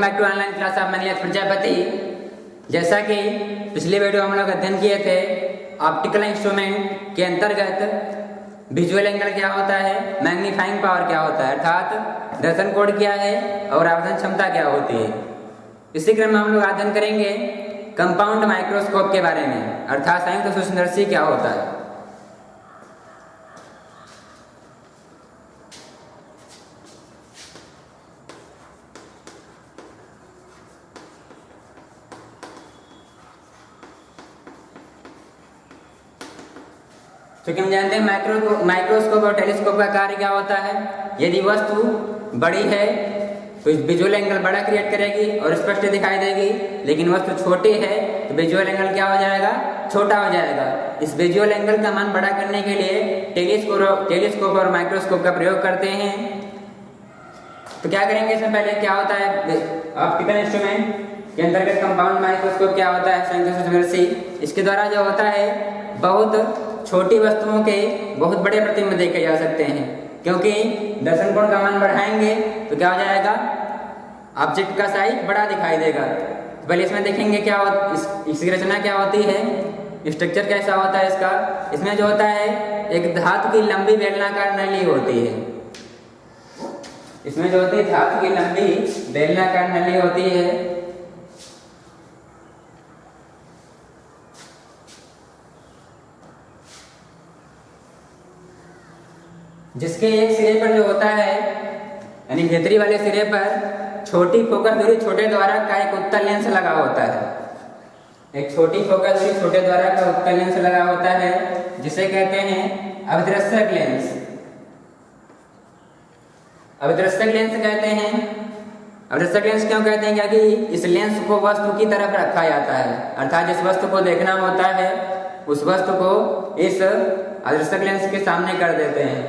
Back to online class of Maniyat Prajapati. जैसा कि पिछली वीडियो हम लोग अध्ययन किए थे, ऑप्टिकल इंस्ट्रूमेंट के अंतर्गत विजुअल एंगल क्या होता है, मैग्नीफाइंग पावर क्या होता है, अर्थात दर्शन कोण क्या है और आवर्धन क्षमता क्या होती है। इसी क्रम में हम लोग अध्ययन करेंगे कंपाउंड माइक्रोस्कोप के बारे में, अर्थात संयुक्त सूक्ष्मदर्शी क्या होता है। क्योंकि हम जानते हैं माइक्रोस्कोप और टेलीस्कोप का कार्य क्या होता है। यदि वस्तु बड़ी है तो विजुअल एंगल बड़ा क्रिएट करेगी और स्पष्ट दिखाई देगी, लेकिन वस्तु छोटी है तो विजुअल एंगल क्या हो जाएगा, छोटा हो जाएगा। इस विजुअल एंगल का मान बड़ा करने के लिए टेलीस्कोप और माइक्रोस्कोप का प्रयोग करते हैं। तो क्या करेंगे, इसमें पहले क्या होता है ऑप्टिकल इंस्ट्रूमेंट के अंतर्गत कंपाउंड माइक्रोस्कोप क्या होता है, संयुक्त सूक्ष्मदर्शी। इसके द्वारा जो होता है बहुत छोटी वस्तुओं के बहुत बड़े प्रतिबिंब देखे जा सकते हैं, क्योंकि दर्शन कोण का मान बढ़ाएंगे तो क्या हो जाएगा, ऑब्जेक्ट का साइज बड़ा दिखाई देगा। तो पहले इसमें देखेंगे क्या इसकी रचना क्या होती है, स्ट्रक्चर कैसा होता है इसका। इसमें जो होता है एक धातु की लंबी बेलनाकार नली होती है। इसमें जो होती है धातु की लंबी बेलनाकार नली होती है, जिसके एक सिरे पर जो होता है यानी भीतरी वाले सिरे पर छोटी फोकस दूरी छोटे द्वारा का एक उत्तल लेंस लगा होता है। एक छोटी फोकस दूरी छोटे द्वारा का उत्तल लेंस लगा होता है, जिसे कहते हैं अभिदृश्यक लेंस। अभिदृश्यक लेंस कहते हैं। अभिदृश्यक लेंस क्यों कहते हैं, क्योंकि इस लेंस को वस्तु की तरफ रखा जाता है, अर्थात जिस वस्तु को देखना होता है उस वस्तु को इस अभिदृश्यक लेंस के सामने कर देते हैं।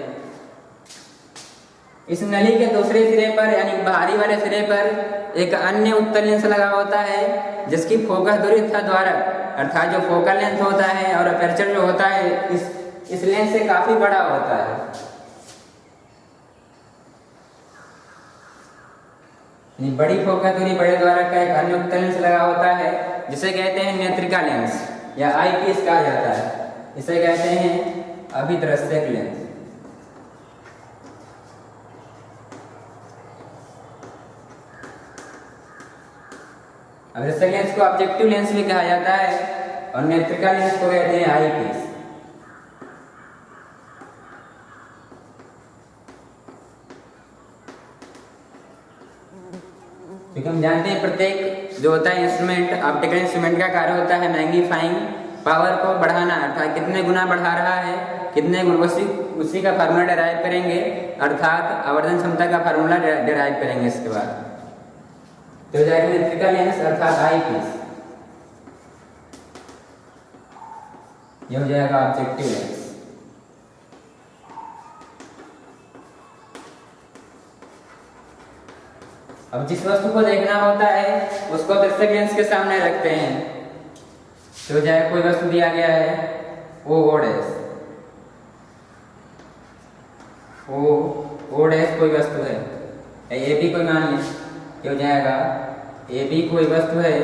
इस नली के दूसरे सिरे पर यानी बाहरी वाले सिरे पर एक अन्य उत्तल लेंस लगा होता है, जिसकी फोकस दूरी तथा द्वारा अर्थात जो फोकल लेंथ होता है और अपर्चर जो होता है इस लेंस से काफी बड़ा होता है। बड़ी फोकस दूरी बड़े द्वारा का एक अन्य उत्तल लेंस लगा होता है, जिसे कहते हैं नेत्रिका लेंस या आईपीएस कहा जाता है। इसे कहते हैं अभिदृश्यक लेंस। अभिदृश्यक लेंस को ऑब्जेक्टिव लेंस भी कहा जाता है और नेत्रिका लेंस को कहते हैं आईपीस। क्योंकि हम जानते हैं प्रत्येक जो होता है इंस्ट्रूमेंट, ऑप्टिकल इंस्ट्रूमेंट का कार्य होता है मैग्नीफाइंग पावर को बढ़ाना, अर्थात कितने गुना बढ़ा रहा है, कितने गुण, उसी का फार्मूला डिराइव करेंगे, अर्थात आवर्धन क्षमता का फार्मूला डिराइव करेंगे। इसके बाद तो जाएगा नेत्रिका लेंस अर्थात आईपीस, यह हो जाएगा ऑब्जेक्टिव लेंस। अब जिस वस्तु को देखना होता है उसको दर्शक लेंस के सामने रखते हैं। तो जाए कोई वस्तु दिया गया है ओ डैश कोई वस्तु है, ए बी कोई मान ली, हो जाएगा ए बी कोई वस्तु है।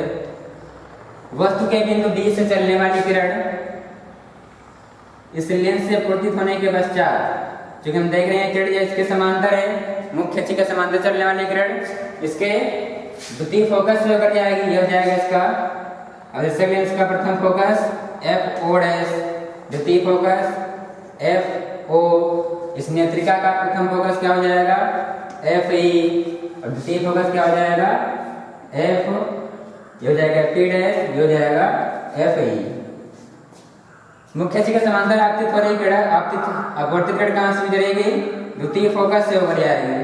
वस्तु के बिंदु बी से चलने वाली किरण इस लेंस से अपवर्तित होने के पश्चात, क्योंकि हम देख रहे हैं किरण इसके समांतर है, मुख्य अक्ष के समांतर चलने वाली किरण इसके द्वितीय फोकस से होकर जाएगी। यह हो जाएगा इसका अभिदृश्यक लेंस का प्रथम फोकस एफ ओ डैश, द्वितीय फोकस एफ ओ। इस नेत्रिका का प्रथम फोकस क्या हो जाएगा, एफ ई, और द्वितीय फोकस क्या हो जाएगा, एफ, ये हो जाएगा पी डैश, ये हो जाएगा एफ ई। मुख्य अक्ष के समांतर आपतित हो रही किरण अपवर्तित किरण कहां से गुजरेगी, द्वितीय फोकस से होकर जाएगी।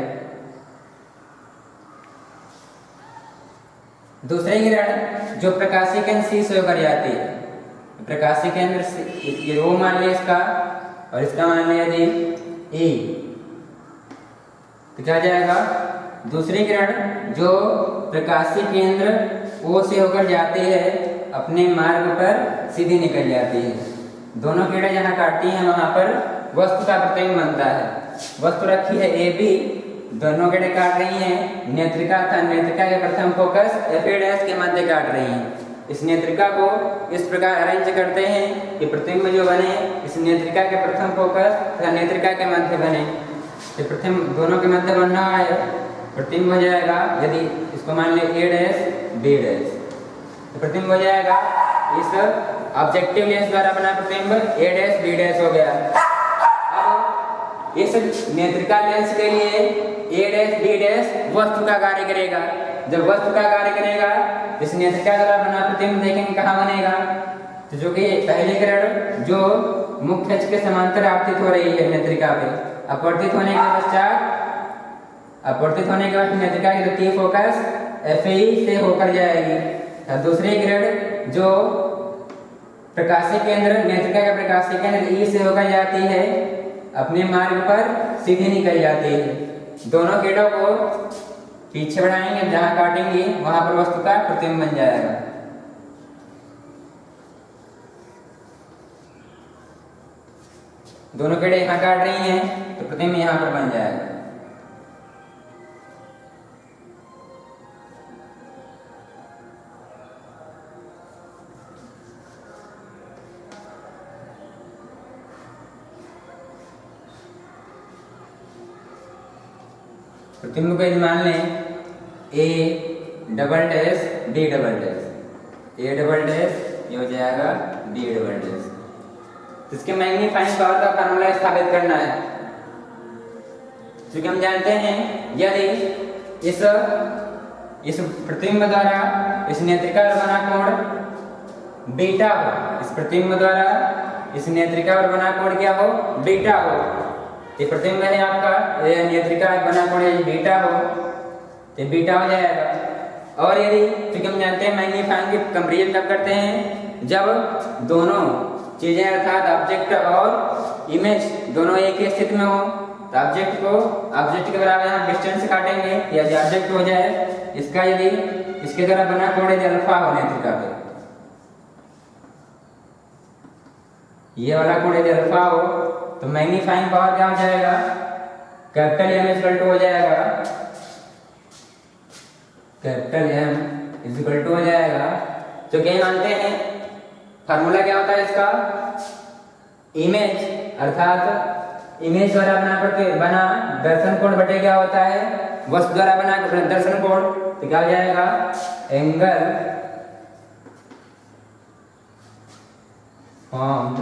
दूसरी किरण जो प्रकाशीय केंद्र सी से होकर जाती है, प्रकाशीय केंद्र ये रो मान लिया इसका और इसका मान लिया जी ई, तो क्या जाएगा, दूसरी किरण जो प्रकाशीय केंद्र ओ से होकर जाती है अपने मार्ग पर सीधी निकल जाती है। दोनों किरणें जहां काटती हैं वहां पर वस्तु का प्रतिबिंब बनता है। वस्तु रखी है ए बी दोनों किरणें काट रही हैं, नेत्रिका तथा नेत्रिका के प्रथम फोकस F' के मध्य काट रही हैं। इस नेत्रिका को इस प्रकार अरेंज करते हैं कि प्रतिबिंब जो बने इस नेत्रिका के प्रथम फोकस तथा नेत्रिका के मध्य बने। तो प्रथम दोनों के मध्य बन रहा है, प्रतिबिंब हो जाएगा, यदि इसको मान ले A' B', तो प्रतिबिंब हो जाएगा इस ऑब्जेक्टिव लेंस द्वारा बना प्रतिबिंब A' B' हो गया। अब इस नेत्रिका लेंस के लिए A' B' वस्तु का कार्य करेगा। जब वस्तु का कार्य करेगा इस नेत्रिका द्वारा बना प्रतिबिंब देखेंगे कहाँ बनेगा, तो जो कि पहली किरण जो मुख्य अक्ष के समांतर आपतित हो रही है नेत्रिका पे, अपवर्तित होने के बाद नेत्रिका की द्वितीय फोकस Fe से होकर जाएगी। दूसरी किरण जो प्रकाशीय केंद्र नेत्रिका का प्रकाशीय केंद्र E से होकर जाती है, अपने मार्ग पर सीधी निकल जाती है। दोनों किरणों को पीछे बढ़ाएंगे, जहां काटेंगे वहां पर वस्तु का प्रतिबिंब बन जाएगा। दोनों किरणें यहाँ काट रही हैं तो प्रतिबिंब यहाँ पर बन जाएगा। प्रतिबिंब को यदि मान लें A', B', A', ये हो जाएगा B'। इसके मैग्नीफाइंग पावर का फार्मूला स्थापित करना है। क्योंकि हम जानते हैं यदि इस प्रतिबिंब द्वारा इस नेत्रिका पर बना कोण बीटा हो, इस प्रतिबिंब द्वारा इस नेत्रिका पर बना कोण क्या हो, बीटा हो, ये प्रतिबिंब है आपका, ये नेत्रिका बना कोण बीटा हो तो बीटा हो जाएगा। और यदि क्योंकि हम जानते हैं मैग्नीफाइंग की कंपैरिजन तब करते हैं जब दोनों चीजें अर्थात ऑब्जेक्ट और इमेज दोनों एक ही स्थिति में हो, तो ऑब्जेक्ट के बराबर यहाँ डिस्टेंस काटेंगे, यदि ऑब्जेक्ट हो जाए इसका, यदि इसके द्वारा बना कोण यदि अल्फा हो नेत्रिका पे, ये वाला कोण यदि अल्फा हो तो मैग्नीफाइंग पावर क्या हो जाएगा, कैपिटल M इक्वल टू हो जाएगा, कैपिटल M इक्वल टू हो जाएगा। जो क्या मानते हैं फार्मूला क्या होता है इसका, इमेज अर्थात इमेज द्वारा बना दर्शन कोण बटे क्या होता है, वस्तु द्वारा बना दर्शन कोण, तो क्या हो जाएगा, angle formed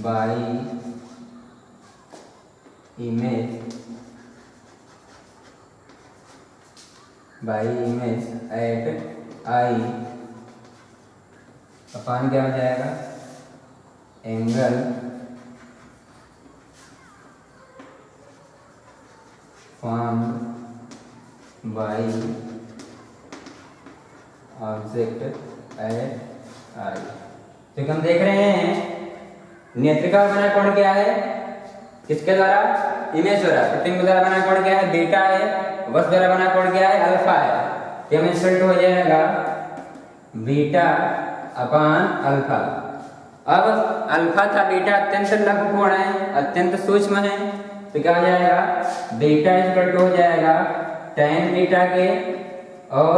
by image at I अपान क्या हो जाएगा, angle formed by object at I। तो हम देख रहे हैं नेत्रिका बना कोण क्या है, किसके द्वारा, इमेज द्वारा, प्रतिबिंब द्वारा बना कोण क्या है, बीटा है, वस्तु द्वारा बना कोण क्या है, अल्फा है। तो हम इक्वल टू हो जाएगा बीटा अपान अल्फा। अब अल्फा था बीटा अत्यंत लघु कोण है, अत्यंत सूक्ष्म है, तो क्या हो जाएगा, बीटा इक्वल टू हो जाएगा tan बीटा के, और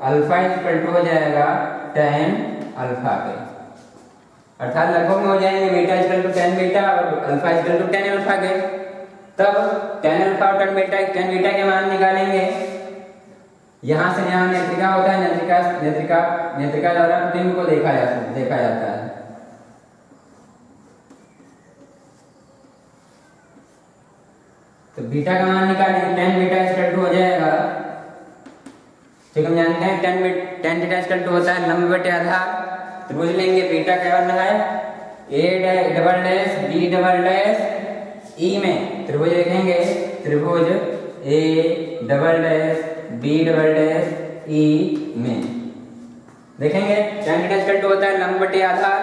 अल्फा इक्वल टू हो जाएगा tan अल्फा के, अर्थात लगभग में हो जाएंगे beta equal to tan beta और alpha equal to tan alpha के। तब tan अल्फा और tan बीटा के मान निकालेंगे, यहाँ से यहाँ नेत्रिका होता है, नेत्रिका द्वारा प्रतिबिंब को देखा जाता है। तो बीटा का मान निकालेंगे, tan बीटा इक्वल टू हो जाएगा, ठीक हम जानते हैं tan बीटा इक्वल टू होता है लंब बटे आधार। तो बुझ लेंगे बीटा क्या बनना है, A', B' E में त्रिभुज देखेंगे, त्रिभुज A', B' E में देखेंगे tan बीटा इक्वल टू होता है लंब बटे आधार।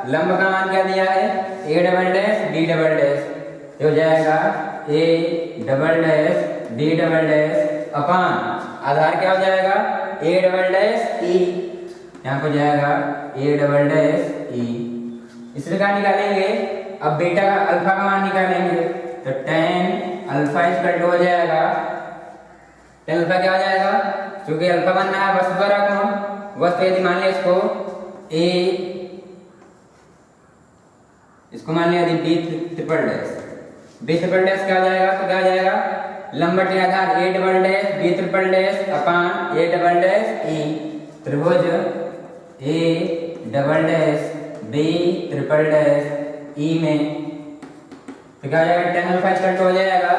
लंब का मान क्या दिया है, A', B' हो जाएगा A', B' अपान आधार क्या हो जाएगा, A', E, यहाँ हो जाएगा A', E। इस प्रकार निकालेंगे। अब बीटा का अल्फा का मान निकालेंगे, तो tan अल्फा इक्वल टू हो जाएगा tan अल्फा क्या हो जाएगा, क्योंकि अल्फा बनना है वस्तु द्वारा कोण, वस्तु यदि मान लिया इसको मान लिया यदि बी ट्रिपल डैश क्या हो जाएगा, तो क्या हो जाएगा लंबवत आधार A double dash B triple dash अपान ए डबल डैश ई, त्रिभुज A double dash B triple dash E में तो क्या हो जाएगा tan अल्फा इक्वल टू हो जाएगा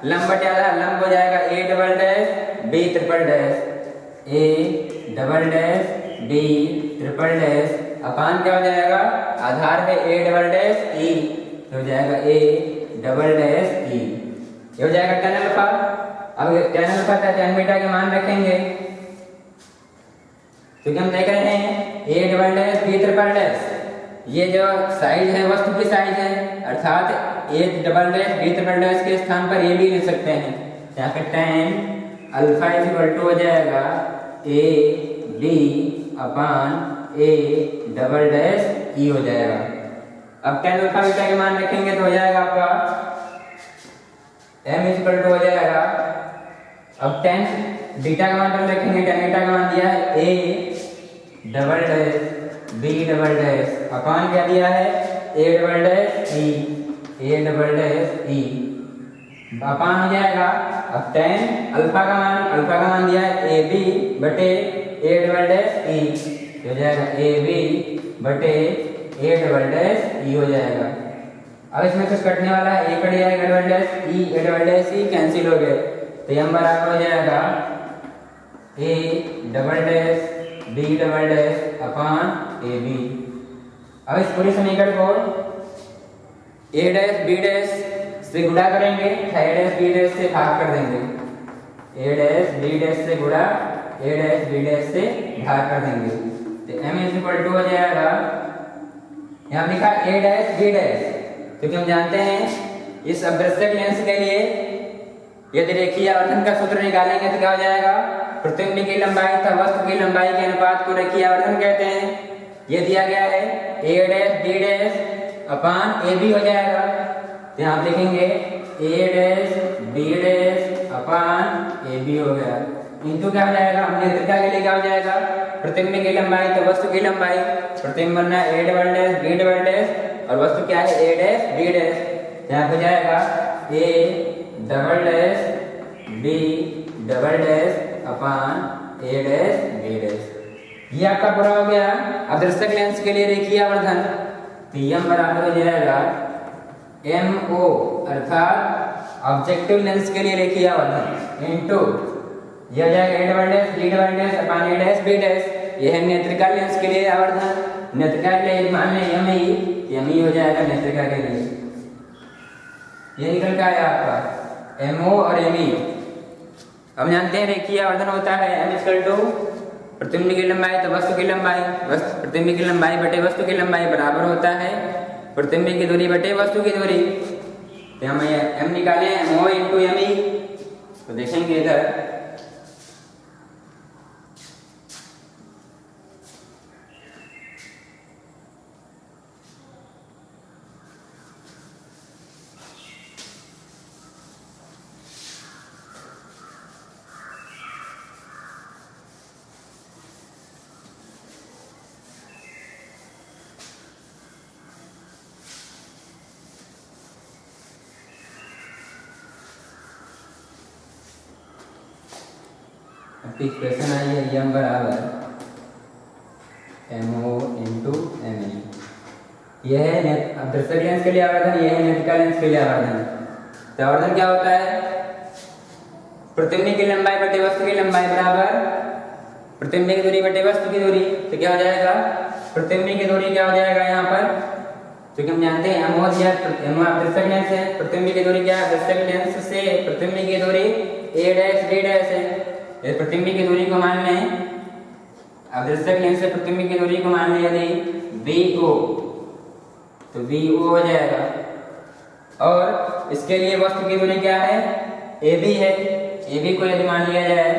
लंबवत आधार लंब हो जाएगा A double dash B triple dash A double dash B triple dash अपान क्या हो जाएगा, आधार है ए डबल डैश ई हो जाएगा ए डबल डैश ई, ये हो जाएगा tan अल्फा। अब tan अल्फा का tan बीटा के मान रखेंगे, क्योंकि हम देख रहे हैं A double dash B triple dash, ये जो साइज है वस्तु की साइज है, अर्थात A double dash B triple dash के स्थान पर ए भी ले सकते हैं। यहाँ पे tan अल्फा इक्वल टू हो जाएगा ए बी अपान ए डबल डैश ई हो जाएगा। अब tan अल्फा बीटा के मान रखेंगे तो हो जाएगा आपका m इक्वल टू हो जाएगा, अब tan बीटा का मान रखेंगे, tan बीटा का मान दिया है a double dash b double dash अपान क्या दिया है a डबल डैश e अपान हो जाएगा। अब tan अल्फा का मान दिया है ए बी बटे ए डबल डैश ई हो जाएगा ए बी बटे ए डबल डैश ई हो जाएगा। अब इसमें कुछ कटने वाला है, ए कट जाएगा double dash E, A double dash E cancel हो गए, तो ये बराबर हो जाएगा A double dash B double dash अपान ए बी। अब इस पूरे समीकरण को ए डैश बी डैश से गुणा करेंगे, ए डैश बी डैश से भाग कर देंगे, ए डैश बी डैश से गुणा ए डैश बी डैश से भाग कर देंगे, तो m इक्वल टू हो जाएगा, यहाँ लिखा ए डैश बी डैश, क्योंकि हम जानते हैं इस अवृत्तक लेंस के लिए यदि रेखीय आवर्धन का सूत्र निकालेंगे तो क्या हो जाएगा, प्रतिबिंब की लंबाई तथा वस्तु की लंबाई के अनुपात को रेखीय आवर्धन कहते हैं। ये दिया गया है ए डैश बी डैश अपान ए बी हो जाएगा, तो यहाँ लिखेंगे ए डैश बी डैश अपान ए बी हो गया, इंटू क्या हो जाएगा, हमने नेत्रिका के लिए क्या हो जाएगा, प्रतिबिंब की लंबाई तो वस्तु की लंबाई, प्रतिबिंब बनना A double dash B double dash और वस्तु क्या है ए डैश बी डैश, यहाँ हो जाएगा A double dash B double dash अपान ए डैश बी डैश। ये आपका पूरा हो गया अदृश्यक लेंस के लिए रेखीय आवर्धन, तो m बराबर हो जाएगा MO अर्थात ऑब्जेक्टिव लेंस के लिए रेखीय आवर्धन इनटू ये हो जाएगा A double dash B double dash अपान ए डैश बी डैश, ये है नेत्रिका लेंस के लिए आवर्धन, नेत्रिका के लिए मान लें एम ई हो जाएगा नेत्रिका के लिए, ये निकल के आया आपका MO और ME। हम जानते हैं रेखीय आवर्धन होता है m इक्वल टू प्रतिबिंब की लंबाई तो वस्तु की लंबाई, प्रतिबिंब की लंबाई बटे वस्तु की लंबाई बराबर होता है प्रतिबिंब की दूरी बटे वस्तु की दूरी, तो हम m निकाले MO इंटू ME, तो देखेंगे इधर इक्वेशन आई है m बराबर MO इंटू ME, यह है अदृश्यक लेंस के लिए आवर्धन, यह है नेत्रिका लेंस के लिए आवर्धन। तो आवर्धन क्या होता है, प्रतिबिंब की लंबाई बटे वस्तु की लंबाई बराबर प्रतिबिंब की दूरी बटे वस्तु की दूरी, तो क्या हो जाएगा प्रतिबिंब की दूरी क्या हो जाएगा यहाँ पर, क्योंकि हम जानते हैं MO दिया MO अदृश्यक लेंस है, प्रतिबिंब की दूरी क्या है अदृश्यक लेंस से प्रतिबिंब की दूरी a डैश b डैश है, इस प्रतिबिंब की दूरी को मान लें, अदृश्यक लेंस से प्रतिबिंब की दूरी को मान लें यदि VO, तो VO हो जाएगा, और इसके लिए वस्तु की दूरी क्या है AB है, AB को यदि मान लिया जाए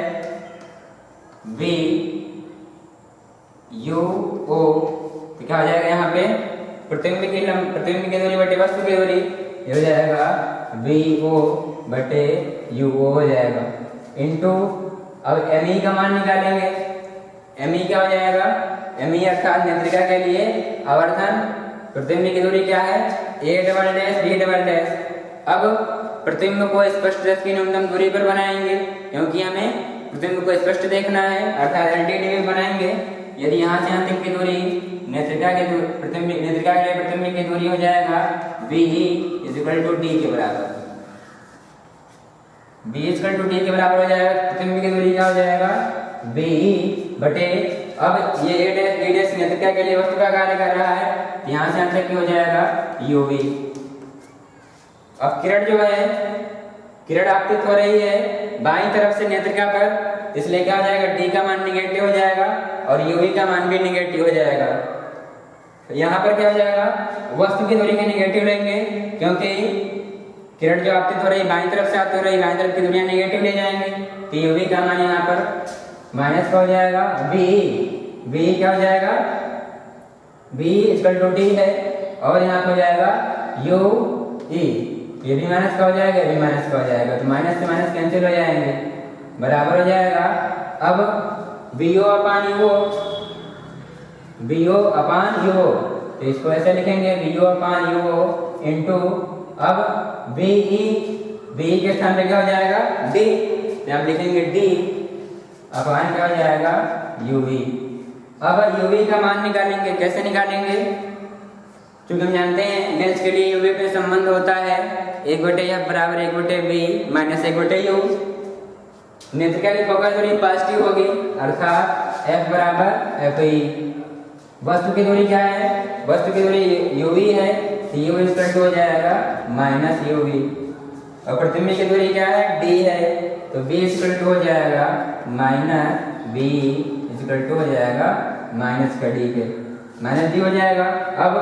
VUO, तो क्या हो जाएगा यहाँ पे प्रतिबिंब की दूरी बटे वस्तु की दूरी, ये हो जाएगा VO बटे UO हो जाएगा इंटू, अब ME का मान निकालेंगे। ME क्या हो जाएगा, ME अर्थात नेत्रिका के लिए आवर्धन प्रतिबिंब की दूरी क्या है, A double dash B double dash. अब प्रतिबिंब को स्पष्ट दृष्टि की न्यूनतम दूरी पर बनाएंगे, क्योंकि हमें प्रतिबिंब को स्पष्ट देखना है, अर्थात LTDB बनाएंगे। यदि यहाँ से यहाँ तक की दूरी नेत्रिका के लिए प्रतिबिंब की दूरी हो जाएगा BE = D के बराबर। BE = D के बराबर हो जाएगा, प्रतिबिंब की दूरी क्या हो जाएगा, BE बटे, अब ये A डैश B डैश नेत्रिका के लिए वस्तु का कार्य कर रहा है, यहाँ से यहाँ तक की हो जाएगा UV। अब किरण जो है, किरण आपतित हो रही है बाईं तरफ से नेत्रिका पर, इसलिए क्या हो जाएगा, D का मान निगेटिव हो जाएगा और UV का मान भी निगेटिव हो जाएगा। यहाँ पर क्या हो जाएगा, वस्तु की दूरी के निगेटिव लेंगे, क्योंकि किरण जो आपतित हो रही है बाईं तरफ से आती हो रही है, बाईं तरफ की दूरियां निगेटिव ले जाएंगे, तो UV का मान यहाँ पर माइनस का हो जाएगा। BE क्या हो जाएगा, BE = D है, और यहाँ पर हो जाएगा UE, ये भी माइनस का हो जाएगा, ये भी माइनस का हो जाएगा, तो माइनस से माइनस कैंसिल हो जाएंगे, बराबर हो जाएगा। अब BO अपान UO, तो इसको ऐसे लिखेंगे BO अपान UO इंटू, अब BE के स्थान पे क्या हो जाएगा, D, तो हम लिखेंगे D अपान क्या हो जाएगा, UV। अब UV का मान निकालेंगे, कैसे निकालेंगे, क्योंकि हम जानते हैं लेंस के लिए UV पे संबंध होता है 1/F बराबर 1/B माइनस 1/U। नेत्रिका की फोकस दूरी पॉजिटिव होगी, अर्थात F बराबर FE। वस्तु की दूरी क्या है, वस्तु की दूरी UV है, तो U = हो जाएगा माइनस UV। और प्रतिबिंब की दूरी क्या है, D है, तो B = हो जाएगा माइनस B = हो जाएगा माइनस का D के, माइनस D हो जाएगा। अब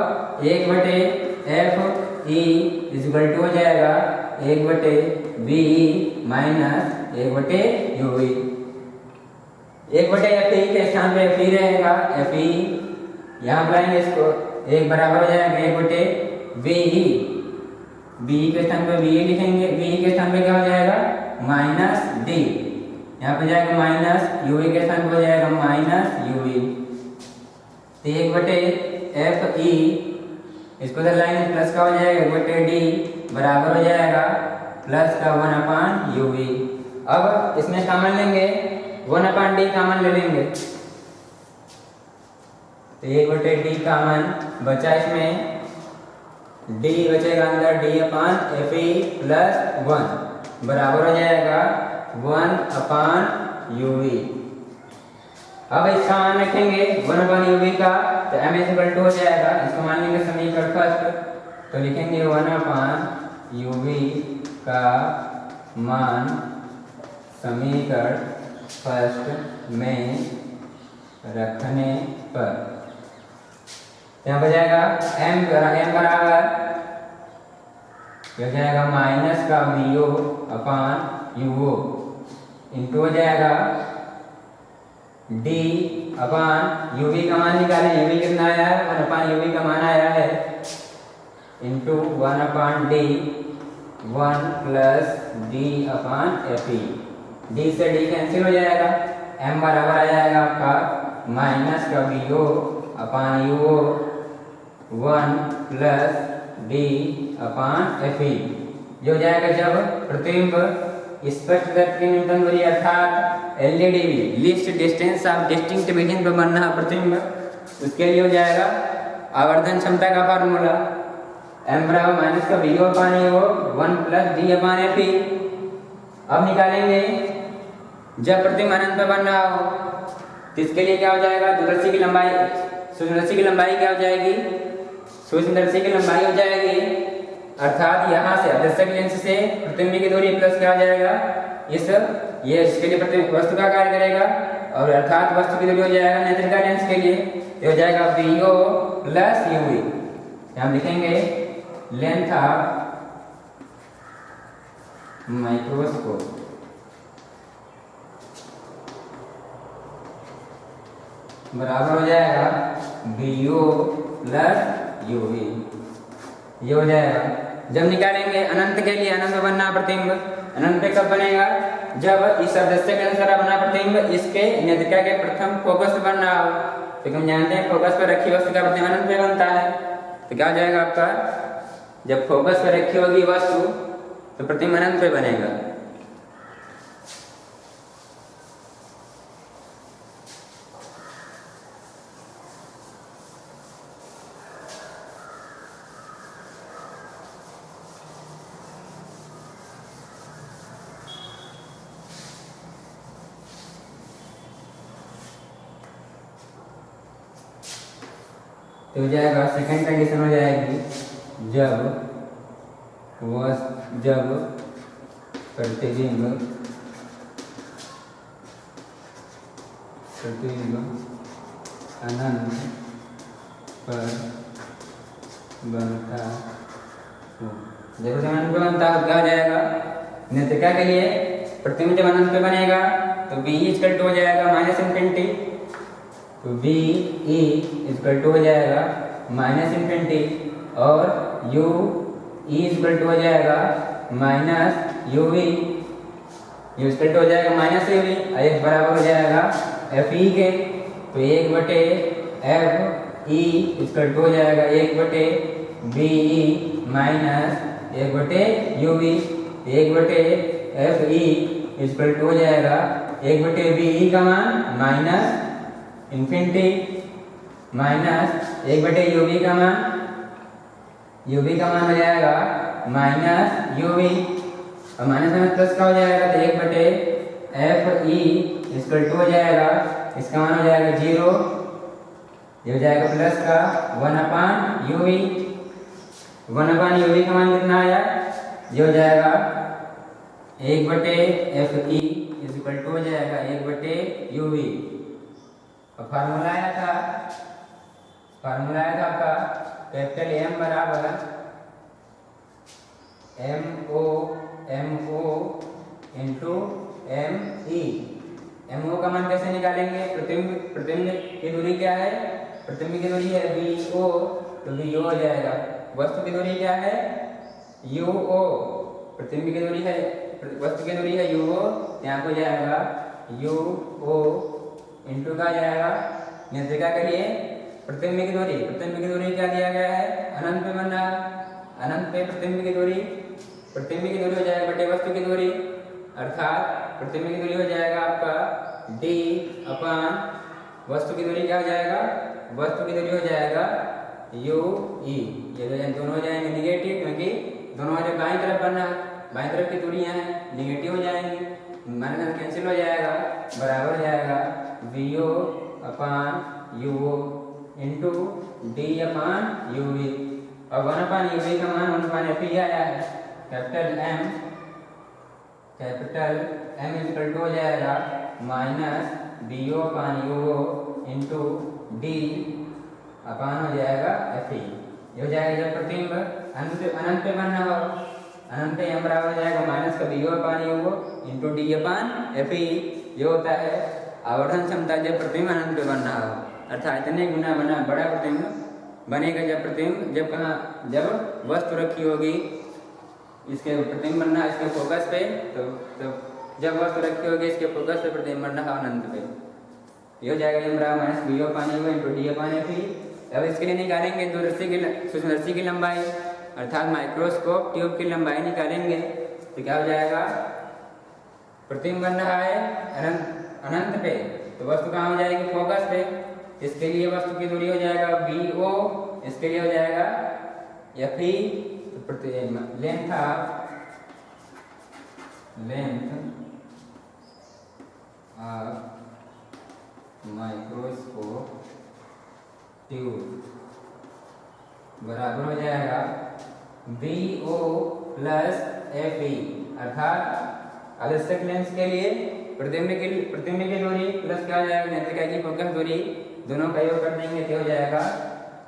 1/FE = हो जाएगा 1/BE माइनस 1/UV। 1/FE के स्थान पे FE रहेगा, FE यहाँ बुलाएंगे इसको, एक बराबर हो जाएगा 1/BE, BE के स्थान पे BE लिखेंगे, BE के स्थान पे क्या हो जाएगा, माइनस D, यहाँ पे जाएगा माइनस, UV के स्थान पे हो जाएगा माइनस UV। 1/FE इसको इधर लाइन प्लस का हो जाएगा 1/D बराबर हो जाएगा प्लस का 1/UV। अब इसमें कॉमन लेंगे, 1/D कॉमन ले लेंगे, तो 1/D कॉमन बचा, इसमें D बचेगा अंदर, D/FE प्लस 1 बराबर हो जाएगा 1/UV। अब इसका मान रखेंगे 1/UV का, तो M = हो जाएगा, इसको मान लेंगे समीकरण फर्स्ट, तो लिखेंगे 1/UV का मान समीकरण फर्स्ट में रखने पर यहाँ पर जाएगा M बराबर हो जाएगा माइनस का BO/UO इंटू हो जाएगा D/UV का मान निकालें, UV कितना आया है, 1/UV का मान आया है, into 1/D 1 plus D/FE, D से D कैंसिल हो जाएगा, M बराबर आ जाएगा आपका माइनस का BO/UO 1 प्लस D/FE, जो हो जाएगा जब प्रतिबिंब स्पष्ट दर्पण की न्यूनतम दूरी अर्थात LDDB least distance of distinct vision पर बनना प्रतिबिंब, उसके लिए हो जाएगा आवर्धन क्षमता का फार्मूला M बराबर माइनस का BO/UO 1 प्लस D/FE। अब निकालेंगे जब प्रतिबिंब अनंत पर बन रहा हो, तो इसके लिए क्या हो जाएगा, दूरदर्शी की लंबाई, सूक्ष्मदर्शी की लंबाई क्या हो जाएगी, सूक्ष्मदर्शी की लंबाई हो जाएगी, अर्थात यहाँ से अदर्शक लेंस से प्रतिबिंब की दूरी प्लस क्या हो जाएगा, ये इसके लिए प्रतिबिंब वस्तु का कार्य करेगा, और अर्थात वस्तु की दूरी हो जाएगा नेत्रिका लेंस के लिए, तो हो जाएगा BO प्लस UV। हम लिखेंगे लेंथ ऑफ माइक्रोस्कोप बराबर हो जाएगा BO प्लस UV, ये हो जाएगा। जब निकालेंगे अनंत के लिए, अनंत में बनना प्रतिबिंब, अनंत पे कब बनेगा? जब इस सदस्य के अनुसार बना प्रतिबिंब इसके नेत्रिका के प्रथम फोकस पर बन रहा हो। तो हम जानते हैं फोकस पर रखी वस्तु का प्रतिबिंब अनंत पे बनता है। तो क्या हो जाएगा आपका, जब फोकस पर रखी होगी वस्तु तो प्रतिबिंब अनंत पे बनेगा। तो हो जाएगा सेकंड कंडीशन हो जाएगी जब प्रतिबिंब अनंत पर बनता हो। जब अनंत पर बनता हो क्या हो जाएगा, नेत्रिका के लिए प्रतिबिंब जब अनंत पे बनेगा तो B इक्वल टू हो जाएगा माइनस इनफिनिटी। तो B इक्वल टू हो जाएगा माइनस इनफिनिटी और U इक्वल टू हो जाएगा minus UV। U equal to हो जाएगा माइनस UV और एक बराबर हो जाएगा FE के। तो 1/FE इक्वल टू हो जाएगा 1/BE minus 1/UV। 1/FE equal to हो जाएगा 1/BE का मान माइनस इन्फिनिटी माइनस 1/UV का मान, UV का मान हो जाएगा माइनस UV और माइनस में प्लस का हो जाएगा तो 1/FE इक्वल टू हो जाएगा, इसका मान हो जाएगा 0। ये हो जाएगा प्लस का 1/UV। 1/UV का मान कितना आया, ये हो जाएगा 1/FE इक्वल टू हो जाएगा 1/UV। और फार्मूला आया था आपका कैपिटल M बराबर MO इंटू ME। MO का मान कैसे निकालेंगे, प्रतिबिंब की दूरी क्या है, प्रतिबिंब की दूरी है BO तो BO हो जाएगा। वस्तु की दूरी क्या है UO, प्रतिबिंब की दूरी है, वस्तु की दूरी है UO, यहाँ हो जाएगा UO इंटू का जाएगा नेत्रिका के लिए प्रतिबिंब की दूरी। प्रतिबिंब की दूरी क्या दिया गया है, अनंत पे बन रहा, अनंत पे प्रतिबिंब की दूरी हो जाएगा बटे वस्तु की दूरी, अर्थात प्रतिबिंब की दूरी हो जाएगा आपका D अपान वस्तु की दूरी क्या हो जाएगा, वस्तु की दूरी हो जाएगा UE। ये दोनों हो जाएंगे निगेटिव क्योंकि दोनों जब बाईं तरफ बनना, बाईं तरफ की दूरियां हैं निगेटिव हो जाएंगी, माइनस कैंसिल हो जाएगा, बराबर हो जाएगा VO अपान UO इंटू D अपान UV। और 1/UV का मान 1/FE आया है। कैपिटल M इक्वल टू हो जाएगा माइनस BO अपान UO इंटू D अपान हो जाएगा FE। ये हो जाएगा जब प्रतिबिंब अनंत पे बनना हो, अनंत पे M बराबर हो जाएगा माइनस का BO अपान UO इंटू D अपान FE। ये होता है आवर्धन क्षमता जब प्रतिबिंब अनंत पे बनना हो, अर्थात इतने गुना बना बड़ा प्रतिबिंब बनेगा जब प्रतिबिंब जब वस्तु रखी होगी इसके प्रतिबिंब बनना इसके फोकस पे, तो जब वस्तु रखी होगी इसके फोकस पे प्रतिबिंब बनना हो अनंत पे। ये हो जाएगा M बराबर माइनस BO अपान UO इंटू D अपान FE। अब इसके लिए निकालेंगे सूक्ष्मदर्शी की लंबाई अर्थात माइक्रोस्कोप ट्यूब की लंबाई निकालेंगे। तो क्या हो जाएगा, प्रतिबिंब बन रहा है अनंत पे तो वस्तु कहाँ हो जाएगी, फोकस पे। इसके लिए वस्तु की दूरी हो जाएगा BO, इसके लिए हो जाएगा FE। तो लेंथ ऑफ माइक्रोस्कोप ट्यूब बराबर हो जाएगा BO प्लस FE, अर्थात आवश्यक लेंस के लिए प्रतिबिंब की दूरी प्लस क्या हो जाएगा नेत्रिका की फोकस दूरी, दोनों का योग कर देंगे तो हो जाएगा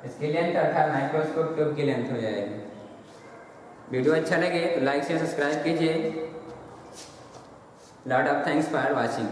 इसकी लेंथ अर्थात माइक्रोस्कोप ट्यूब की लेंथ हो जाएगी। वीडियो अच्छा लगे तो लाइक शेयर सब्सक्राइब कीजिए। Lot of thanks for watching.